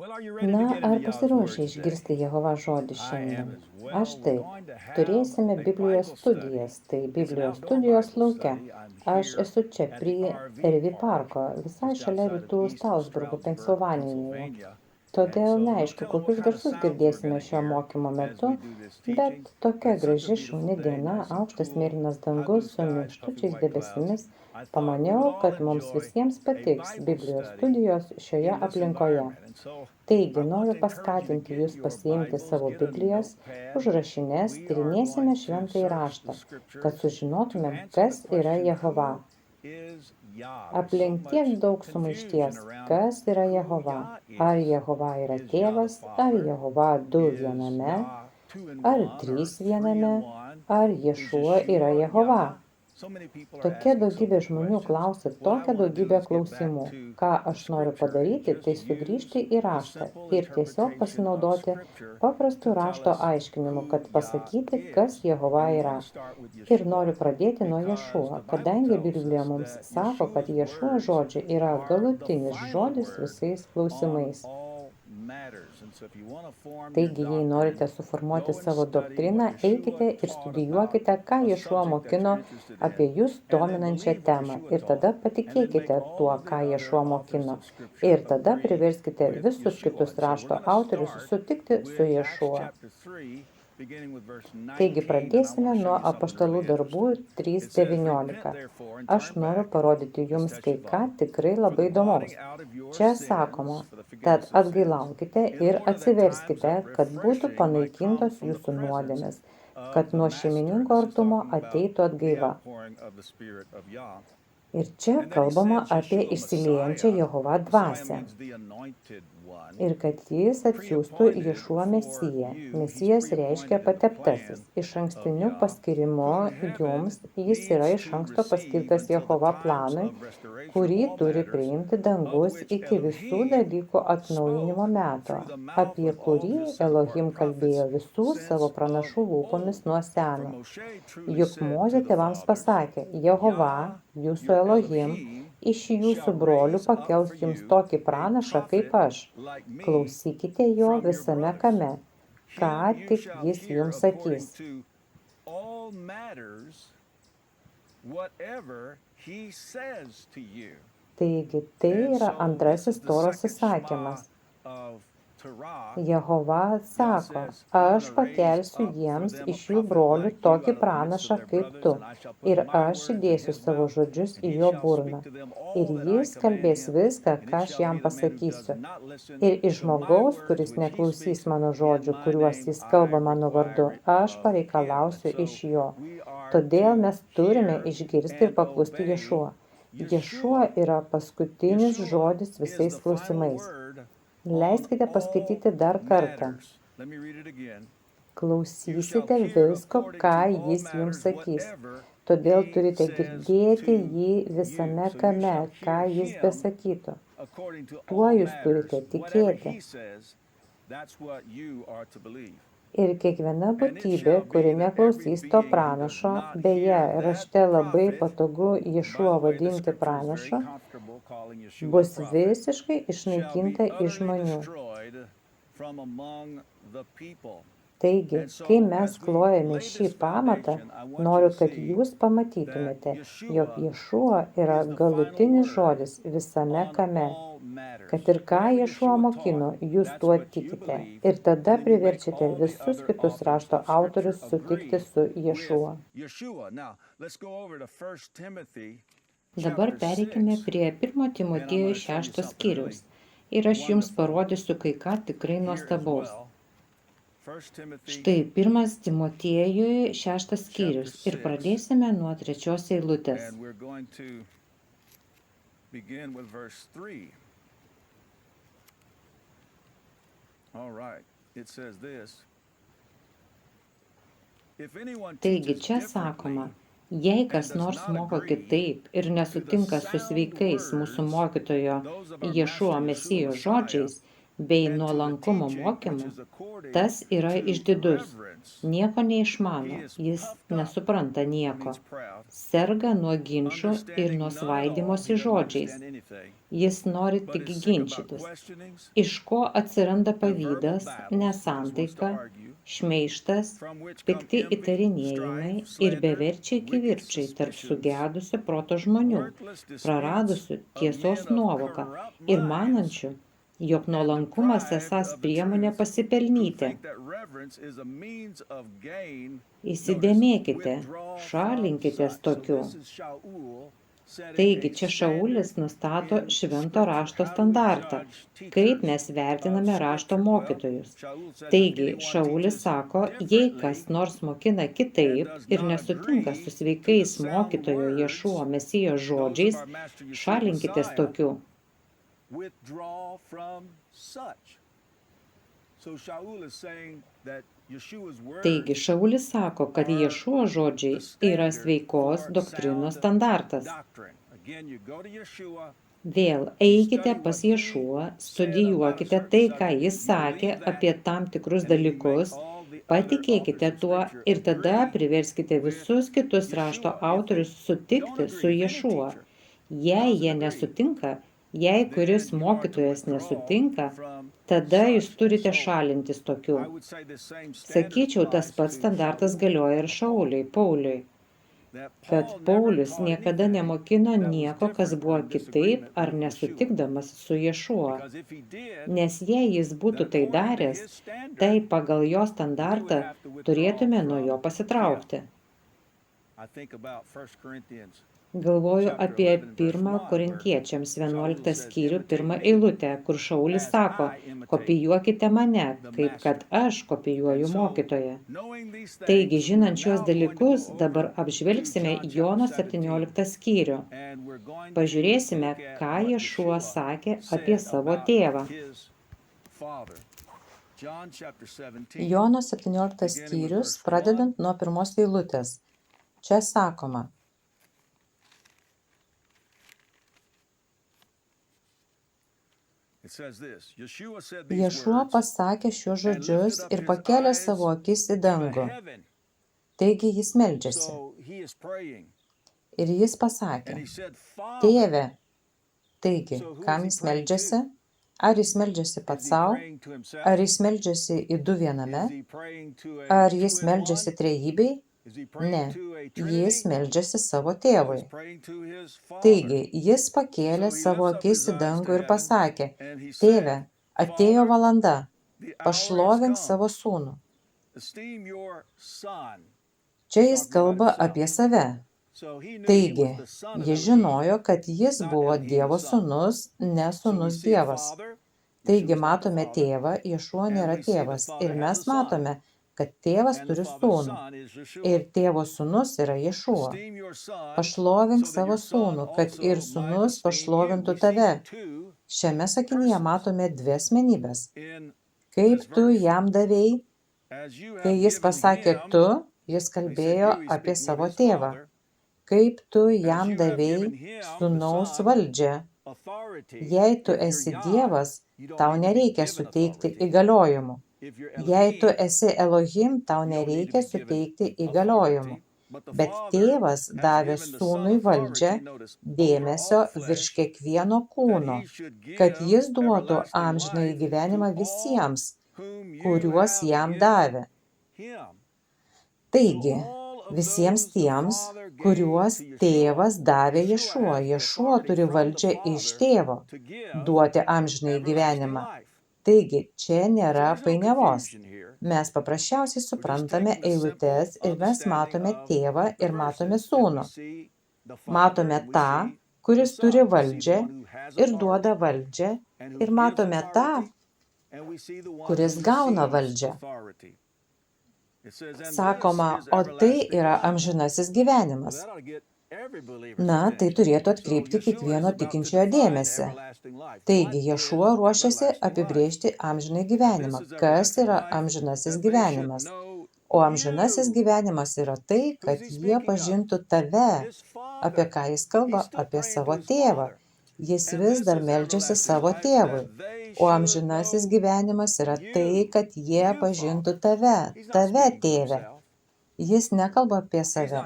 Na, ar pasiruošę išgirsti Jehovos žodį šiandien? Aš taip. Turėsime Biblijos studijas, tai Biblijos studijos lauke. Aš esu čia prie RV parko, visai šalia rytų Stalsburgo, Pensilvanijoje. Todėl neaišku, kokius garsus girdėsime šio mokymo metu, bet tokia graži šauni diena, aukštas mėlynas dangus su minkštučiais debesimis, pamaniau, kad mums visiems patiks Biblijos studijos šioje aplinkoje. Taigi, noriu paskatinti jūs pasiimti savo Biblijas, užrašinės, tyrinėsime šventąjį raštą, kad sužinotumėm, kas yra Jehova. Aplink tiek daug sumaišties, kas yra Jehova. Ar Jehova yra tėvas, ar Jehova du viename, ar trys viename, ar Ješua yra Jehova. Tokia daugybė žmonių klausia tokią daugybę klausimų. Ką aš noriu padaryti, tai sugrįžti į raštą ir tiesiog pasinaudoti paprastu rašto aiškinimu, kad pasakyti, kas Jehova yra. Ir noriu pradėti nuo Ješua, kadangi Biblija mums sako, kad Ješua žodžiai yra galutinis žodis visais klausimais. Taigi, jei norite suformuoti savo doktriną, eikite ir studijuokite, ką Ješua mokino apie jūs dominančią temą ir tada patikėkite tuo, ką Ješua mokino. Ir tada priverskite visus kitus rašto autorius sutikti su Ješua. Taigi pradėsime nuo apaštalų darbų 3:19. Aš noriu parodyti jums kai ką tikrai labai įdomaus. Čia sakoma, tad atgailaukite ir atsiverskite, kad būtų panaikintos jūsų nuodėmės, kad nuo šeimininko artumo ateitų atgaiva. Ir čia kalbama apie išsiliejančią Jehovą dvasią. Ir kad jis atsiųstų Ješua Mesiją. Mesijas reiškia pateptasis. Iš ankstiniu paskirimu jums jis yra iš anksto paskirtas Jehova planui, kurį turi priimti dangus iki visų dalykų atnaujinimo meto, apie kurį Elohim kalbėjo visų savo pranašų lūpomis nuo seno. Juk Mozė tėvams pasakė, Jehova, jūsų Elohim, iš jūsų brolių pakels jums tokį pranašą kaip aš. Klausykite jo visame kame, ką tik jis jums sakys. Taigi, tai yra antrasis Toros įsakymas. Jehova sako, aš pakelsiu jiems iš jų brolių tokį pranašą kaip tu, ir aš įdėsiu savo žodžius į jo burną. Ir jis kalbės viską, ką aš jam pasakysiu. Ir iš žmogaus, kuris neklausys mano žodžių, kuriuos jis kalba mano vardu, aš pareikalausiu iš jo. Todėl mes turime išgirsti ir paklusti Ješua. Ješua yra paskutinis žodis visais klausimais. Leiskite paskaityti dar kartą. Klausysite visko, ką jis jums sakys. Todėl turite girdėti jį visame kame, ką jis besakytų. Tuo jūs turite tikėti. Ir kiekviena būtybė, kuri neklausys to pranašo, beje, rašte labai patogu Ješuo vadinti pranašu, bus visiškai išnaikinta iš žmonių. Taigi, kai mes klojame šį pamatą, noriu, kad jūs pamatytumėte, jog Ješuo yra galutinis žodis visame kame. Kad ir ką Ješuo mokino, jūs tuo tikite. Ir tada priverčiate visus kitus rašto autorius sutikti su Ješuo. Dabar pereikime prie 1 Timotiejų 6 skyriaus. Ir aš jums parodysiu kai ką tikrai nuostabaus. Štai 1 Timotiejui 6 skyrius. Ir pradėsime nuo 3 eilutės. Taigi čia sakoma, jei kas nors moko kitaip ir nesutinka su sveikais mūsų mokytojo Ješuo Mesijo žodžiais, bei nuolankumo mokymų, tas yra išdidus, nieko neišmano, jis nesupranta nieko, serga nuo ginčų ir nuo svaidymosi žodžiais, jis nori tik ginčytis, iš ko atsiranda pavydas, nesantaika, šmeižtas, pikti įtarinėjimai ir beverčiai kivirčai tarp sugedusio proto žmonių, praradusių tiesos nuovoką ir manančių, jog nuolankumas esąs priemonė pasipelnyti. Įsidėmėkite, šalinkitės tokių. Taigi čia Šaulis nustato švento rašto standartą, kaip mes vertiname rašto mokytojus. Taigi Šaulis sako, jei kas nors mokina kitaip ir nesutinka su sveikais mokytojo Ješuo Mesijo žodžiais, šalinkitės tokių. Taigi Šaulis sako, kad Ješuo žodžiai yra sveikos doktrinos standartas. Vėl eikite pas Ješuą, studijuokite tai, ką jis sakė apie tam tikrus dalykus, patikėkite tuo ir tada priverskite visus kitus rašto autorius sutikti su Ješuo. Jei jie nesutinka, jei kuris mokytojas nesutinka, tada jūs turite šalintis tokių. Sakyčiau, tas pats standartas galioja ir Šauliui, Pauliui, kad Paulius niekada nemokino nieko, kas buvo kitaip ar nesutikdamas su Ješuo. Nes jei jis būtų tai daręs, tai pagal jo standartą turėtume nuo jo pasitraukti. Galvoju apie 1 Korintiečiams 11 skyrių 1 eilutę, kur Šaulis sako, kopijuokite mane, kaip kad aš kopijuoju mokytoją. Taigi, žinant šios dalykus, dabar apžvelgsime Jono 17 skyrių. Pažiūrėsime, ką Ješuo sakė apie savo tėvą. Jono 17 skyrius, pradedant nuo 1 eilutės. Čia sakoma, Ješuo pasakė šiuos žodžius ir pakėlė savo akis į dangų. Taigi jis meldžiasi. Ir jis pasakė, Tėve. Taigi, kam jis meldžiasi? Ar jis meldžiasi pats savo? Ar jis meldžiasi į du viename? Ar jis meldžiasi trejybei? Ne, jis meldžiasi savo tėvui. Taigi, jis pakėlė savo akis į dangų ir pasakė, Tėve, atėjo valanda, pašlovink savo sūnų. Čia jis kalba apie save. Taigi, jis žinojo, kad jis buvo Dievo sūnus, ne sūnus Dievas. Taigi, matome tėvą, Ješuo nėra tėvas ir mes matome, kad tėvas turi sūnų ir tėvo sūnus yra Ješuo. Pašlovink savo sūnų, kad ir sūnus pašlovintų tave. Šiame sakinyje matome dvi asmenybės. Kaip tu jam davei? Kai jis pasakė tu, jis kalbėjo apie savo tėvą. Kaip tu jam davei sūnaus valdžią? Jei tu esi Dievas, tau nereikia suteikti įgaliojimų. Jei tu esi Elohim, tau nereikia suteikti įgaliojimų. Bet tėvas davė sūnui valdžią, dėmesio virš kiekvieno kūno, kad jis duotų amžinąjį gyvenimą visiems, kuriuos jam davė. Taigi, visiems tiems, kuriuos tėvas davė Ješuo. Ješuo turi valdžią iš tėvo duoti amžinąjį gyvenimą. Taigi, čia nėra painiavos. Mes paprasčiausiai suprantame eilutes ir mes matome tėvą ir matome sūnų. Matome tą, kuris turi valdžią ir duoda valdžią, ir matome tą, kuris gauna valdžią. Sakoma, o tai yra amžinasis gyvenimas. Na, tai turėtų atkreipti kiekvieno tikinčiojo dėmesį. Taigi, Ješuo ruošiasi apibrėžti amžinąjį gyvenimą. Kas yra amžinasis gyvenimas? O amžinasis gyvenimas yra tai, kad jie pažintų tave, apie ką jis kalba, apie savo tėvą. Jis vis dar meldžiasi savo tėvui, o amžinasis gyvenimas yra tai, kad jie pažintų tave, tėve. Jis nekalba apie save,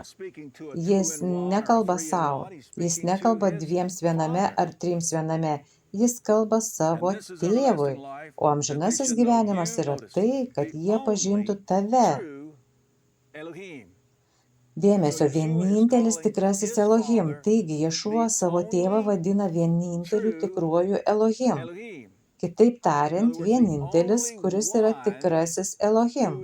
jis nekalba savo, jis nekalba 2 viename ar 3 viename, jis kalba savo tėvui, o amžinasis gyvenimas yra tai, kad jie pažintų tave. Dėmesio, vienintelis tikrasis Elohim, taigi Ješua savo tėvą vadina vieninteliu tikruoju Elohim. Kitaip tariant, vienintelis, kuris yra tikrasis Elohim.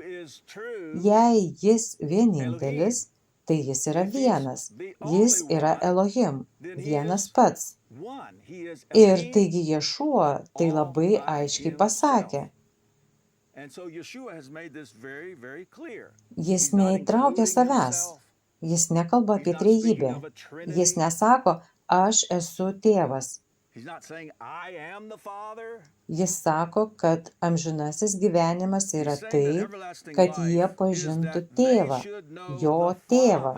Jei jis vienintelis, tai jis yra vienas. Jis yra Elohim, vienas pats. Ir taigi Ješua tai labai aiškiai pasakė. Jis neįtraukia savęs. Jis nekalba apie trejybę. Jis nesako, aš esu tėvas. Jis sako, kad amžinasis gyvenimas yra tai, kad jie pažintų tėvą, jo tėvą.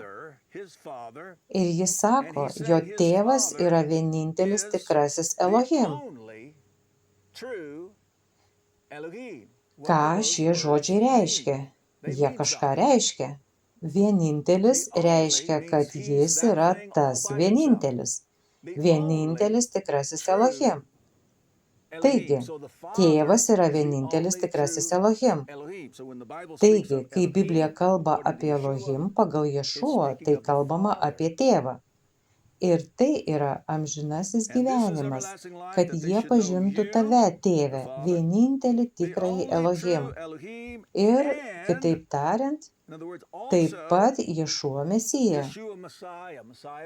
Ir jis sako, jo tėvas yra vienintelis tikrasis Elohim. Ką šie žodžiai reiškia? Jie kažką reiškia. Vienintelis reiškia, kad jis yra tas vienintelis. Vienintelis tikrasis Elohim. Taigi, tėvas yra vienintelis tikrasis Elohim. Taigi, kai Biblija kalba apie Elohim pagal Ješuą, tai kalbama apie tėvą. Ir tai yra amžinasis gyvenimas, kad jie pažintų tave, tėve, vienintelį tikrąjį Elohim. Ir, kitaip tariant, taip pat Ješua Mesija.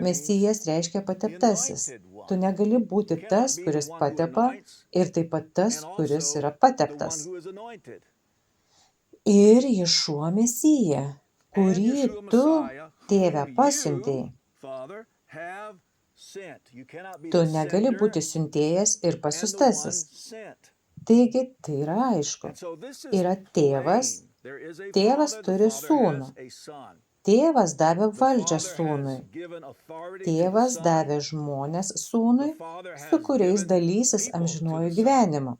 Mesijas reiškia pateptasis. Tu negali būti tas, kuris patepa, ir taip pat tas, kuris yra pateptas. Ir Ješua Mesija, kurį tu, tėve, pasiuntei. Tu negali būti siuntėjas ir pasiųstasis. Taigi, tai yra aišku. Yra tėvas, tėvas turi sūnų. Tėvas davė valdžią sūnui. Tėvas davė žmonės sūnui, su kuriais dalysis amžinuoju gyvenimu.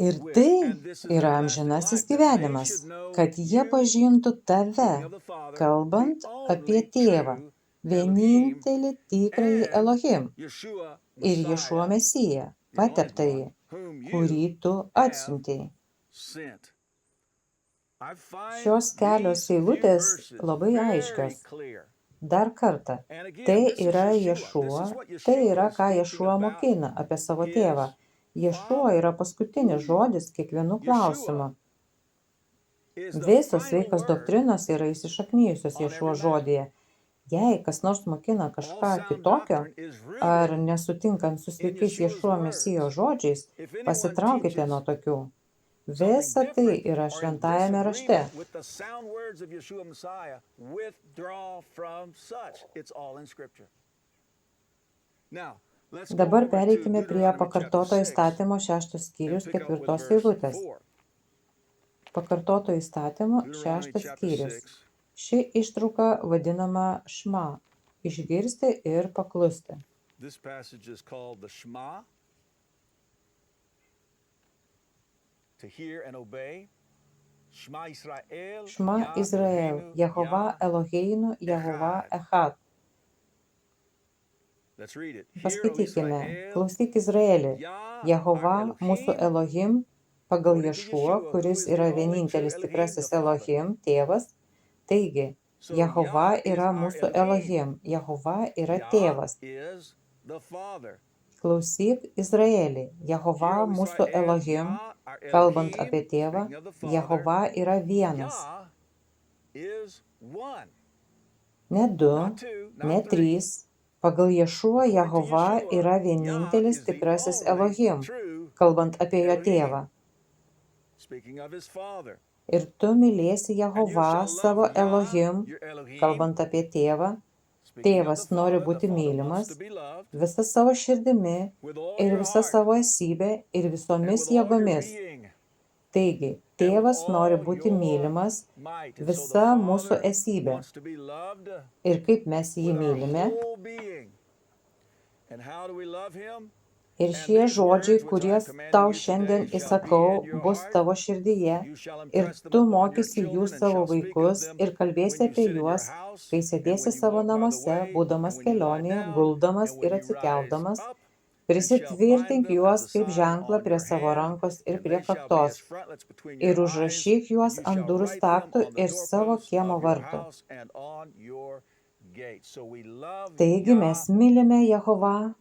Ir tai yra amžinasis gyvenimas, kad jie pažintų tave, kalbant apie tėvą, vienintelį tikrąjį Elohim ir Ješua Mesiją, pateptąjį, kurį tu atsiuntei. Šios kelios eilutės labai aiškios. Dar kartą, tai yra Ješua, tai yra, ką Ješua mokina apie savo tėvą. Ješua yra paskutinis žodis kiekvienu klausimu. Visos sveikos doktrinos yra įsišaknijusios Ješua žodyje. Jei kas nors mokina kažką kitokio, ar nesutinkant su sveikais Ješua Mesijo žodžiais, pasitraukite nuo tokių. Visa tai yra šventajame rašte. Dabar pereikime prie pakartoto įstatymo 6 skyrius 4 eilutės. Pakartoto įstatymo 6 skyrius. Ši ištrauka vadinama šma, išgirsti ir paklusti. Šma Izrael, Jehova Eloheinu, Jehova Echad. Paskaitykime, klausyk Izraelį, Jehova mūsų Elohim, pagal Ješuą, kuris yra vienintelis tikrasis Elohim, tėvas. Taigi, Jehova yra mūsų Elohim, Jehova yra tėvas. Klausyk Izraelį, Jehova mūsų Elohim, kalbant apie tėvą, Jehova yra vienas. Ne 2, ne 3. Pagal Ješuą Jehova yra vienintelis tikrasis Elohim, kalbant apie jo tėvą. Ir tu mylėsi Jehovą savo Elohim, kalbant apie tėvą. Tėvas nori būti mylimas visa savo širdimi ir visa savo esybė ir visomis jėgomis. Taigi, tėvas nori būti mylimas visa mūsų esybė. Ir kaip mes jį mylime? Ir šie žodžiai, kuriuos tau šiandien įsakau, bus tavo širdyje, ir tu mokysi jų savo vaikus ir kalbėsi apie juos, kai sėdėsi savo namuose, būdamas kelionėje, guldamas ir atsikeldamas. Prisitvirtink juos kaip ženklą prie savo rankos ir prie kaktos, ir užrašyk juos ant durų staktų ir savo kiemo vartų. Taigi mes mylime Jehovą,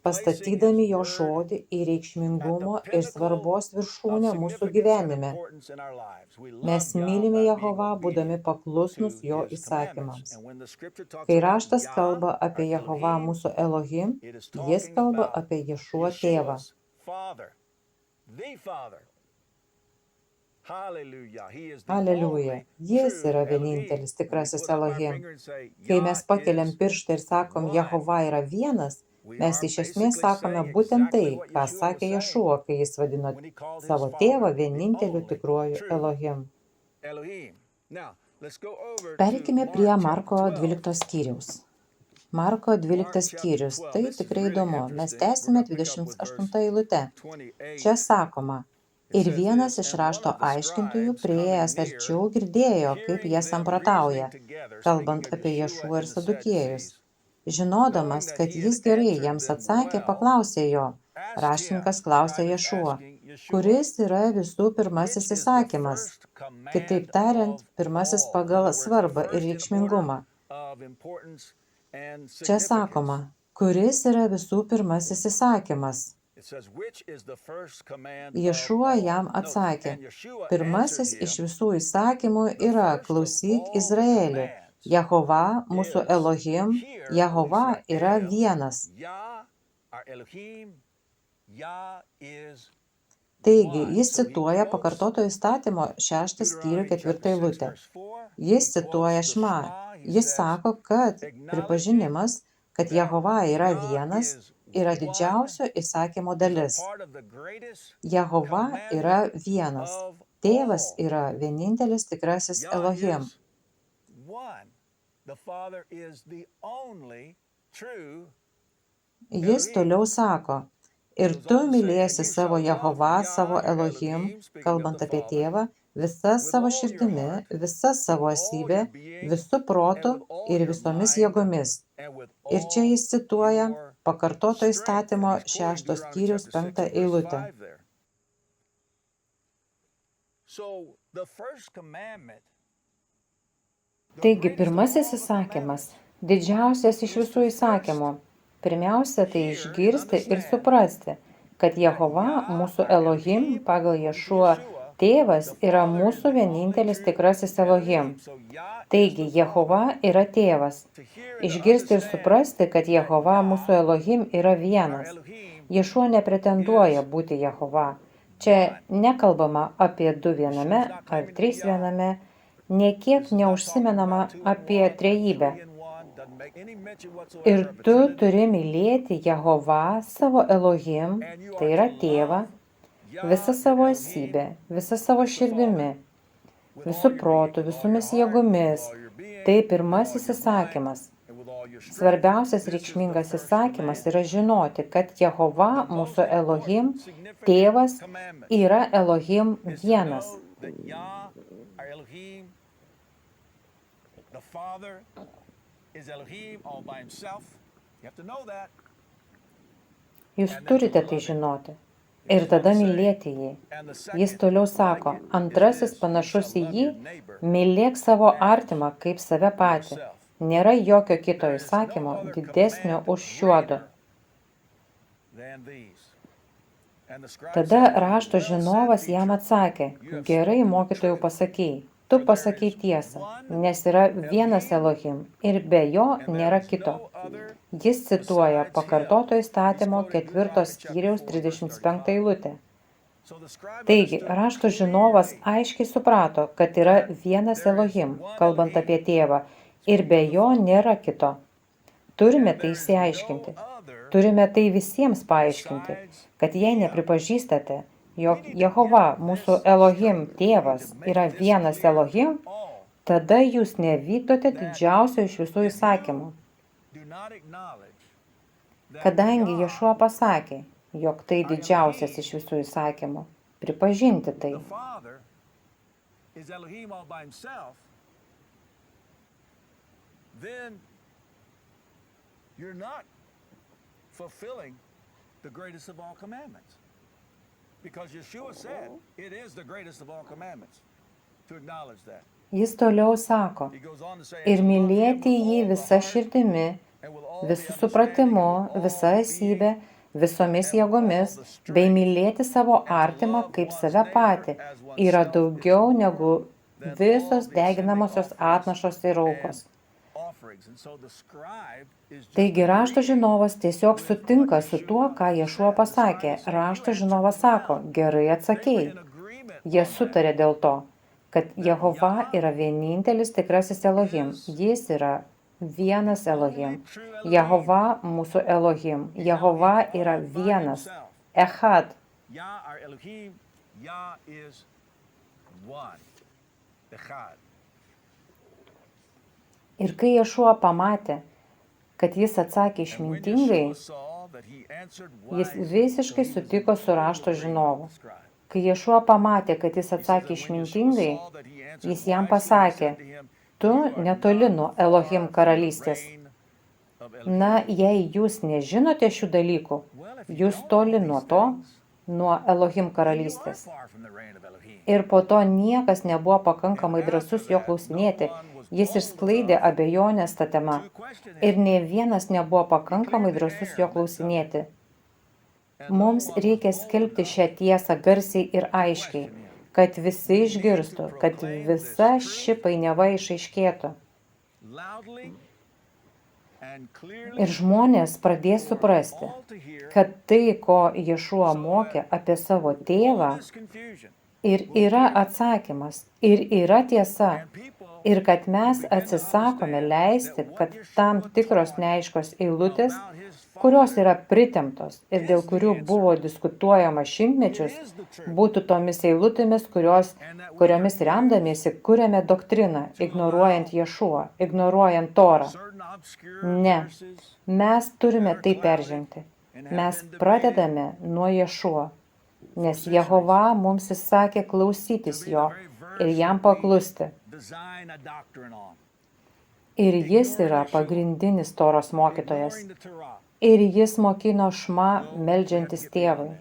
pastatydami jo žodį į reikšmingumo ir svarbos viršūnę mūsų gyvenime. Mes mylime Jehovą, būdami paklusnus jo įsakymams. Kai raštas kalba apie Jehovą mūsų Elohim, jis kalba apie Ješuą tėvą. Aleliuja, jis yra vienintelis tikrasis Elohim. Kai mes pakeliam pirštą ir sakom, Jehova yra vienas, mes iš esmės sakome būtent tai, ką sakė Ješua, kai jis vadino savo tėvą vieninteliu tikruoju Elohim. Pereikime prie Marko 12 skyriaus. Marko 12 skyrius, tai tikrai įdomu, mes tęsime 28 eilutę. Čia sakoma, ir vienas iš rašto aiškintojų priėjęs arčiau girdėjo, kaip jie samprotauja, kalbant apie Ješuą ir Sadukiejus. Žinodamas, kad jis gerai jiems atsakė, paklausė jo. Raštininkas klausė Ješuą, kuris yra visų pirmasis įsakymas. Kitaip tariant, pirmasis pagal svarbą ir reikšmingumą. Čia sakoma, kuris yra visų pirmasis įsakymas. Ješuą jam atsakė, pirmasis iš visų įsakymų yra klausyk Izraeli. Jehova, mūsų Elohim, Jehova yra vienas. Taigi, jis cituoja pakartoto įstatymo 6 skyrių 4 eilutę. Jis cituoja Šma. Jis sako, kad pripažinimas, kad Jehova yra vienas, yra didžiausio įsakymo dalis. Jehova yra vienas. Tėvas yra vienintelis tikrasis Elohim. Jis toliau sako, ir tu mylėsi savo Jehovą, savo Elohim, kalbant apie tėvą, visa savo širdimi, visa savo esybė, visų protų ir visomis jėgomis. Ir čia jis cituoja pakartoto įstatymo 6 skyriaus 5 eilutę. Taigi, pirmasis įsakymas, didžiausias iš visų įsakymų. Pirmiausia, tai išgirsti ir suprasti, kad Jehova, mūsų Elohim, pagal Ješuą tėvas, yra mūsų vienintelis tikrasis Elohim. Taigi, Jehova yra tėvas. Išgirsti ir suprasti, kad Jehova, mūsų Elohim, yra vienas. Ješuą nepretenduoja būti Jehova. Čia nekalbama apie 2 viename ar 3 viename, niekiek neužsimenama apie trejybę. Ir tu turi mylėti Jehovą, savo Elohim, tai yra tėvą, visą savo esybę, visą savo širdimi, visų protų, visomis jėgomis. Tai pirmasis įsakymas. Svarbiausias reikšmingas įsakymas yra žinoti, kad Jehova, mūsų Elohim, tėvas, yra Elohim vienas. Jūs turite tai žinoti ir tada mylėti jį. Jis toliau sako, antrasis panašus į jį, mylėk savo artimą kaip save patį. Nėra jokio kito įsakymo didesnio už šiuodu. Tada rašto žinovas jam atsakė, gerai mokytojau pasakei. Tu pasakei tiesą, nes yra vienas Elohim ir be jo nėra kito. Jis cituoja pakartoto įstatymo 4 skyriaus 35 eilutę. Taigi, rašto žinovas aiškiai suprato, kad yra vienas Elohim, kalbant apie tėvą, ir be jo nėra kito. Turime tai išsiaiškinti. Turime tai visiems paaiškinti, kad jei nepripažįstate, jog Jehova, mūsų Elohim tėvas, yra vienas Elohim, tada jūs nevykdote didžiausio iš visų įsakymų. Kadangi Ješua pasakė, jog tai didžiausias iš visų įsakymų, pripažinti tai. The Father is Elohim all by himself, then you're not fulfilling the greatest of all commandments. Because Yeshua said it is the greatest of all commandments to acknowledge that. Jis toliau sako, He goes on to say, ir "And to love him mylėti with jį all the visa heart, širdimi, and with all visų the supratimu, understanding, and with visa all esybė, being, visomis jėgomis, bei mylėti savo artimą kaip save patį, yra daugiau negu visos deginamosios atnašos ir aukos." offerings." And so the scribe is just Taigi rašto agreeing žinovas tiesiog sutinka su tuo, ką Ješua pasakė. Rašto žinovas sako, gerai atsakėjai. in agreement Jie on that. sutarė dėl to, kad Jehova yra vienintelis tikrasis Elohim. Jis yra vienas Elohim. Jehova mūsų Elohim. Jehova yra vienas. Echad. Yah, our Elohim, Yah is one. Echad. Ir kai Ješua pamatė, kad jis atsakė And when išmintingai, Yeshua saw that he answered jis wisely, visiškai so he was sutiko su rašto agreeing žinovu. with the scribe. Kai Ješua pamatė, kad jis He says atsakė that when Yeshua išmintingai, saw that he answered jis jam wisely, he pasakė, said to him, tu "You are netoli not nuo far Elohim from the karalystės. reign of Elohim." Na, jei jūs nežinote šių dalykų, Well, if you jūs don't toli know nuo these to, things, nuo Elohim then you are karalystės. far from the reign of Elohim. Ir po to niekas nebuvo pakankamai drąsus jo klausinėti. Jis išsklaidė abejonės tą temą. To question Ir him, ne vienas nebuvo pakankamai drąsus jo klausinėti. and Mums no one reikia was bold skelbti enough šią tiesą garsiai ir aiškiai, kad visi išgirstų, kad visa ši painiava išaiškėtų. loudly and clearly Ir žmonės pradės suprasti, all to hear kad tai, ko Ješua mokė apie savo tėvą, all this confusion. ir yra atsakymas, ir yra tiesa, And people ir kad mes atsisakome leisti, kad tam tikros neaiškos eilutės, about his kurios yra pritemptos ir dėl kurių buvo diskutuojama šimtmečius, is the truth. būtų tomis eilutėmis, kuriomis remdamiesi kuriame doktriną, ignoruojant Ješuą, ignoruojant Torą. Certain obscure Ne. verses Mes turime tai peržengti. Mes pradedame nuo Ješuo, nes Jehova mums įsakė klausytis jo ir jam paklusti. design a doctrine on. Ir jis yra pagrindinis Toros mokytojas. Ignoring the Torah. Ir jis mokino šma meldžiantis tėvui.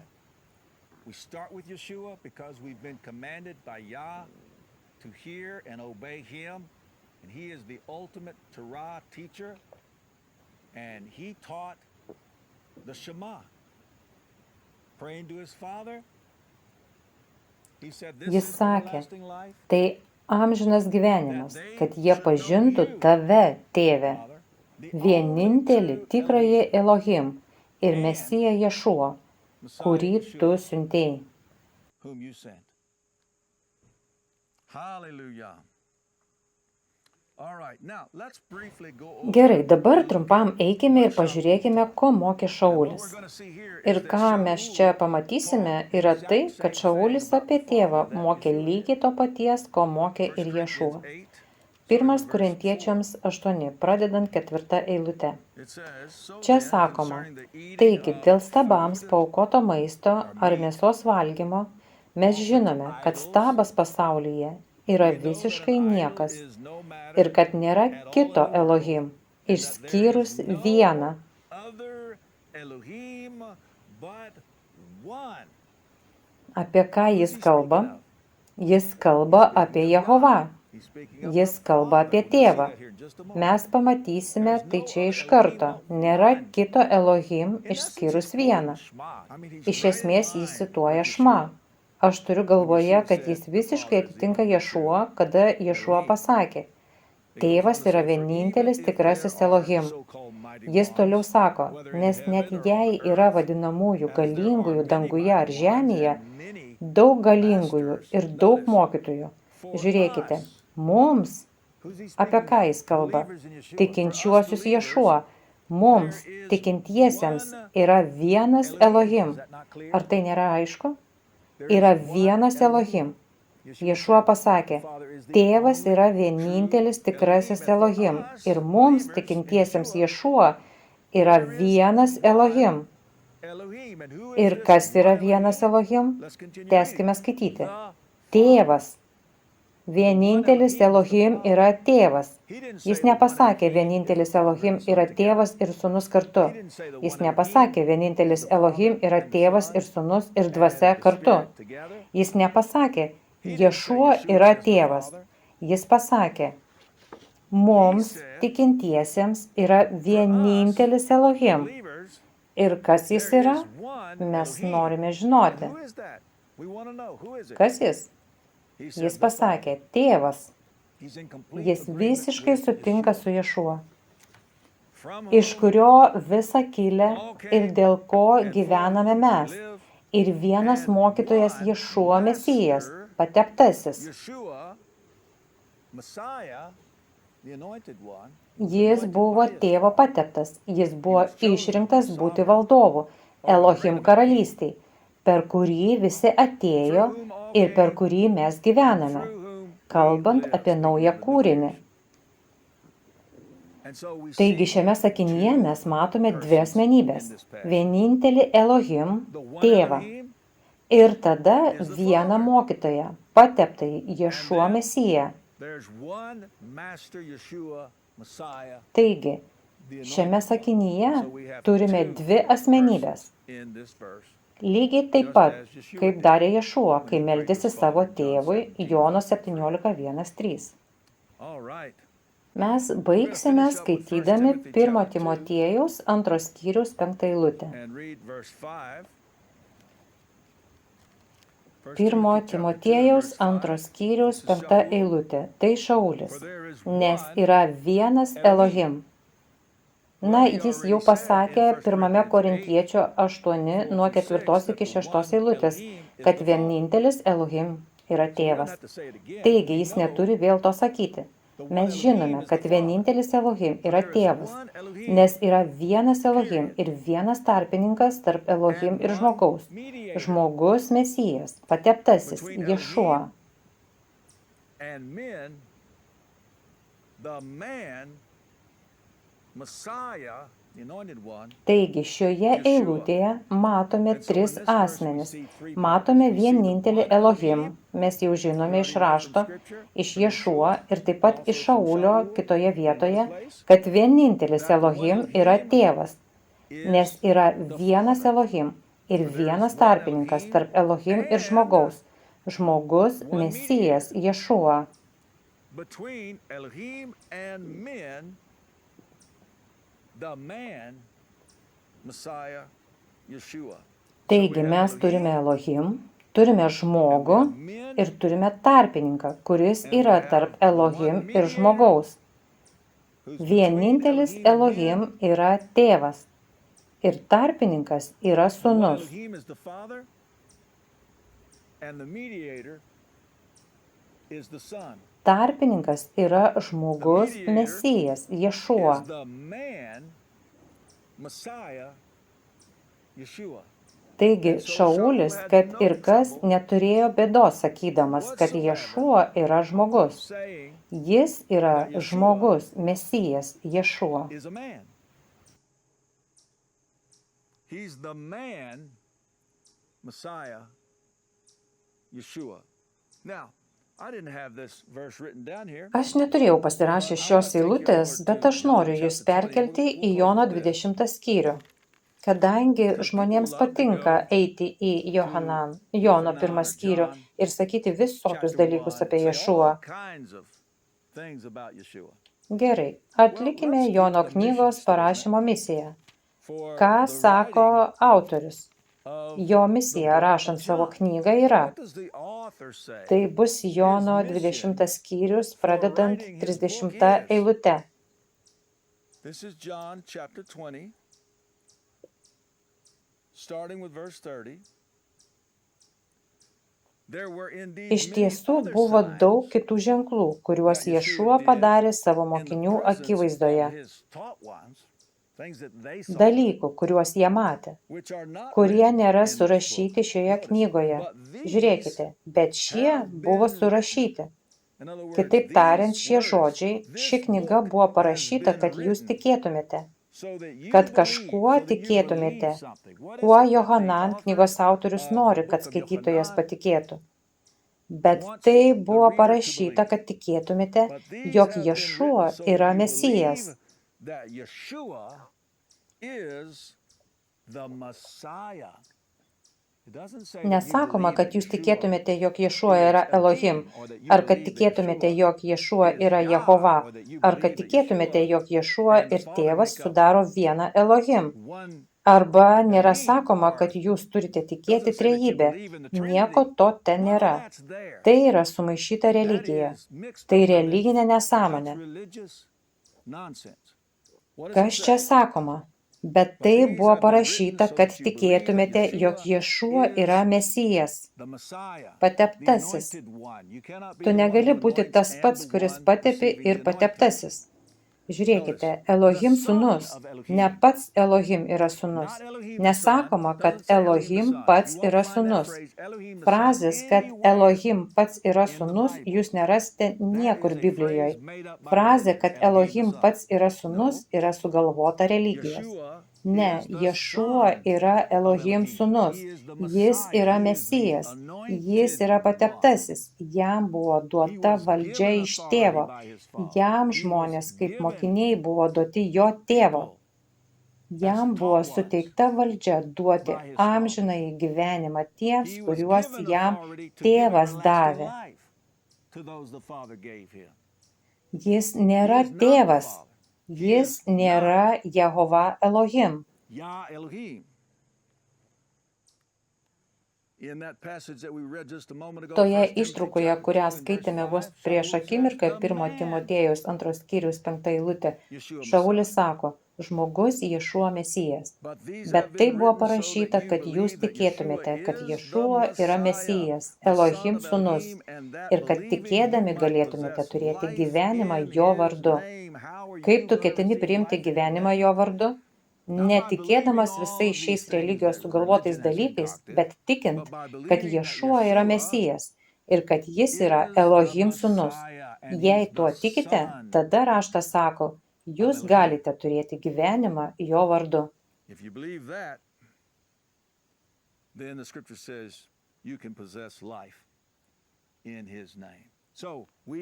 We start with Yeshua because we've been commanded by Yah to hear and obey him, and he is the ultimate Torah teacher, and he taught the Shema. Praying to his Father, he said, "This Jis is sakė, everlasting life, tai amžinas gyvenimas, kad jie pažintų tave, tėve, Father, the vienintelį only true tikrąjį Elohim, Elohim ir Mesiją Ješuo, Messiah kurį Yeshua, tu siuntėjai. whom you sent." Hallelujah. All right, now let's briefly go over Gerai, dabar trumpam eikime ir pažiūrėkime, ko mokė what Šaulis. we're going to see here Ir is that ką mes čia Shaul pamatysime, taught yra the tai, exact kad same Šaulis thing apie about tėvą Father that mokė Yeshua lygiai did. to paties, ko mokė 1 ir Ješuo. Corinthians 8, Pirmas verse Korintiečiams 8, pradedant 4 eilutę. it says, "So Čia then, sakoma, concerning the eating taigi of dėl stabams food paukoto maisto ar mėsos valgymo, mes žinome, kad stabas pasaulyje yra visiškai niekas ir kad nėra kito Elohim, išskyrus vieną. other Elohim but one." Apie ką jis kalba? Jis kalba apie Jehovą. He's speaking of Jis the kalba Father. apie We're gonna see tėvą. that here in just a moment. Mes pamatysime tai čia iš karto. Nėra kito Elohim In essence, išskyrus he's quoting vieną. Shema. I mean, he's Iš right esmės in jis line cituoja with šma. Yeshua. Aš turiu galvoje, kad jis visiškai atitinka Ješuo, kada Ješuo pasakė, tėvas yra vienintelis tikrasis Elohim. Jis toliau sako, nes net jei yra vadinamųjų galingųjų danguje ar žemėje, daug galingųjų ir daug mokytojų. Žiūrėkite, mums, apie ką jis kalba, tikinčiuosius Ješuo, mums, tikintiesiems, yra vienas Elohim. Ar tai nėra aišku? Yra vienas Elohim. Ješuo pasakė, tėvas yra vienintelis tikrasis Elohim ir mums tikintiesiems Ješuo yra vienas Elohim. Ir kas yra vienas Elohim? Tęskime skaityti. Tėvas. Vienintelis Elohim yra tėvas. Jis nepasakė, vienintelis Elohim yra tėvas ir sūnus kartu. Jis nepasakė, vienintelis Elohim yra tėvas ir sūnus ir dvasia kartu. Jis nepasakė, Ješua yra tėvas. Jis pasakė, mums tikintiesiems yra vienintelis Elohim. Ir kas jis yra? Mes norime žinoti. Kas jis? Jis pasakė, tėvas. Jis visiškai sutinka su Ješua, iš kurio visa kilę ir dėl ko gyvename mes. Ir vienas mokytojas Ješua Mesijas, pateptasis. Jis buvo tėvo pateptas, jis buvo išrinktas būti valdovu, Elohim karalystiai, per kurį visi atėjo ir per kurį mes gyvename, kalbant apie naują kūrinį. Taigi šiame sakinyje mes matome dvi asmenybės. Vienintelį Elohim, tėvą, ir tada vieną mokytoją, pateptąjį Ješua Mesiją. Taigi, šiame sakinyje turime dvi asmenybės. Lygiai taip pat, kaip darė Ješua, kai meldėsi savo tėvui Jono 17:1-3. Mes baigsime skaitydami 1 Timotiejaus 2 skyriaus 5 eilutę. 1 Timotiejaus 2 skyriaus 5 eilutė. Tai Šaulis, nes yra vienas Elohim. Na, jis jau pasakė 1 Korintiečio 8 nuo 4 iki 6 eilutės, kad vienintelis Elohim yra tėvas. Taigi jis neturi vėl to sakyti. Mes žinome, kad vienintelis Elohim yra tėvas, nes yra vienas Elohim ir vienas tarpininkas tarp Elohim ir žmogaus. Žmogus Mesijas, pateptasis, Ješua. Taigi šioje eilutėje matome tris asmenis. Matome vienintelį Elohim, mes jau žinome iš rašto, iš Ješua ir taip pat iš Šaulio kitoje vietoje, kad vienintelis Elohim yra tėvas, nes yra vienas Elohim ir vienas tarpininkas tarp Elohim ir žmogaus. Žmogus Mesijas Ješua. Taigi mes turime Elohim, turime žmogų ir turime tarpininką, kuris yra tarp Elohim ir žmogaus. Vienintelis Elohim yra tėvas ir tarpininkas yra sūnus. Tarpininkas yra žmogus Mesijas, Ješua. Taigi Šaulis, kad ir kas, neturėjo bėdos sakydamas, kad Ješua yra žmogus. Jis yra žmogus, Mesijas, Ješua. Aš neturėjau pasirašęs šios eilutės, bet aš noriu jus perkelti į Jono 20 skyrių. Kadangi žmonėms patinka eiti į Jono 1 skyrių ir sakyti visokius dalykus apie Ješuą. Gerai, atlikime Jono knygos parašymo misiją. Ką sako autorius? Jo misija rašant savo knygą yra. Tai bus Jono 20 skyrius, pradedant 30 eilute. Iš tiesų buvo daug kitų ženklų, kuriuos Ješua padarė savo mokinių akivaizdoje. Dalykų, kuriuos jie matė, kurie nėra surašyti šioje knygoje. Žiūrėkite, bet šie buvo surašyti. Kitaip tariant, šie žodžiai, ši knyga buvo parašyta, kad jūs tikėtumėte. kad kažkuo tikėtumėte, kuo Johanan knygos autorius nori, kad skaitytojas patikėtų. Bet tai buvo parašyta, kad tikėtumėte, jog Ješua yra Mesijas. Nesakoma, kad jūs tikėtumėte, jog Ješua yra Elohim, ar kad tikėtumėte, jog Ješua yra Jehova, ar kad tikėtumėte, jog Ješua ir tėvas sudaro vieną Elohim. Arba nėra sakoma, kad jūs turite tikėti trejybę. Nieko to ten nėra. Tai yra sumaišyta religija. Tai religinė nesąmonė. Kas čia sakoma? Bet tai buvo parašyta, kad tikėtumėte, jog Ješua yra Mesijas, pateptasis. Tu negali būti tas pats, kuris patepi ir pateptasis. Žiūrėkite, Elohim sūnus, ne pats Elohim yra sūnus. Nesakoma, kad Elohim pats yra sūnus. Frazės, kad Elohim pats yra sūnus, jūs nerasite niekur Biblijoje. Frazė, kad Elohim pats yra sūnus, yra sugalvota religijos. Ne, Ješua yra Elohim sūnus, jis yra Mesijas, jis yra pateptasis, jam buvo duota valdžia iš tėvo, jam žmonės kaip mokiniai buvo duoti jo tėvo. Jam buvo suteikta valdžia duoti amžinąjį gyvenimą tiems, kuriuos jam tėvas davė. Jis nėra tėvas. Jis nėra Jehova Elohim. Toje ištraukoje, kurią skaitėme vos prieš akimirką 1 Timotėjaus 2 skyriaus 5 eilutė, Šaulis sako, žmogus Ješua Mesijas. Bet tai buvo parašyta, kad jūs tikėtumėte, kad Ješua yra Mesijas, Elohim sūnus, ir kad tikėdami galėtumėte turėti gyvenimą jo vardu. Kaip tu ketini priimti gyvenimą jo vardu? Netikėdamas visais šiais religijos sugalvotais dalykais, bet tikint, kad Ješua yra Mesijas ir kad jis yra Elohim sūnus. Jei tuo tikite, tada raštas sako, jūs galite turėti gyvenimą jo vardu.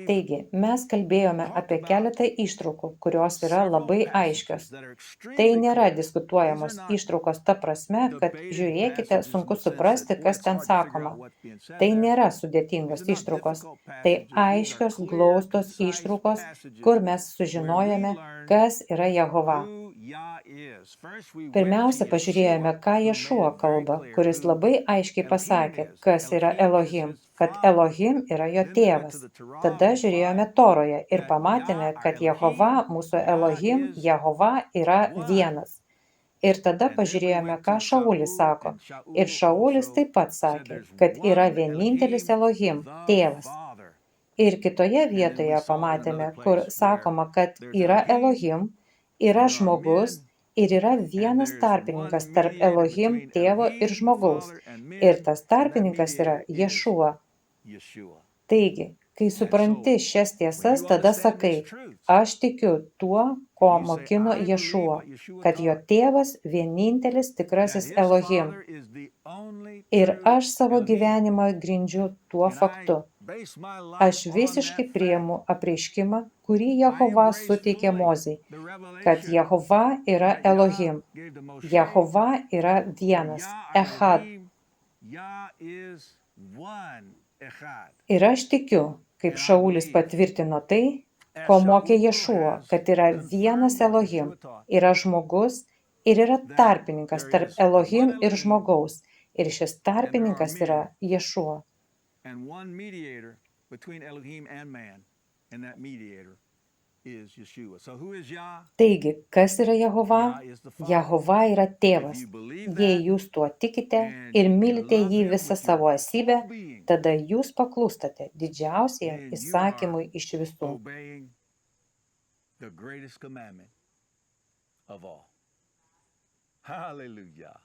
Taigi, mes kalbėjome apie keletą ištraukų, kurios yra labai aiškios. Tai nėra diskutuojamos ištraukos ta prasme, kad žiūrėkite, sunku suprasti, kas ten sakoma. Tai nėra sudėtingos ištraukos. Tai aiškios, glaustos ištraukos, kur mes sužinojame, kas yra Jehova. Pirmiausia, pažiūrėjome, ką Ješua kalba, kuris labai aiškiai pasakė, kas yra Elohim, kad Elohim yra jo tėvas. Tada žiūrėjome Toroje ir pamatėme, kad Jehova, mūsų Elohim, Jehova yra vienas. Ir tada pažiūrėjome, ką Šaulis sako. Ir Šaulis taip pat sakė, kad yra vienintelis Elohim, tėvas. Ir kitoje vietoje pamatėme, kur sakoma, kad yra Elohim, yra žmogus ir yra vienas tarpininkas tarp Elohim, tėvo ir žmogaus. Ir tas tarpininkas yra Ješua. Taigi, kai supranti šias tiesas, tada sakai, aš tikiu tuo, ko mokino Ješua, kad jo tėvas vienintelis tikrasis Elohim. Ir aš savo gyvenimą grindžiu tuo faktu. Aš visiškai priimu apreiškimą, kurį Jehova suteikė Mozei, kad Jehova yra Elohim. Jehova yra vienas, Echad. Ir aš tikiu, kaip Šaulis patvirtino tai, ko mokė Ješua, kad yra vienas Elohim, yra žmogus ir yra tarpininkas tarp Elohim ir žmogaus. Ir šis tarpininkas yra Ješua. Taigi, kas yra Jehova? Jehova yra tėvas. Jei jūs tuo tikite ir mylite jį visą savo esybę, tada jūs paklūstate didžiausiam įsakymui iš visų. Hallelujah.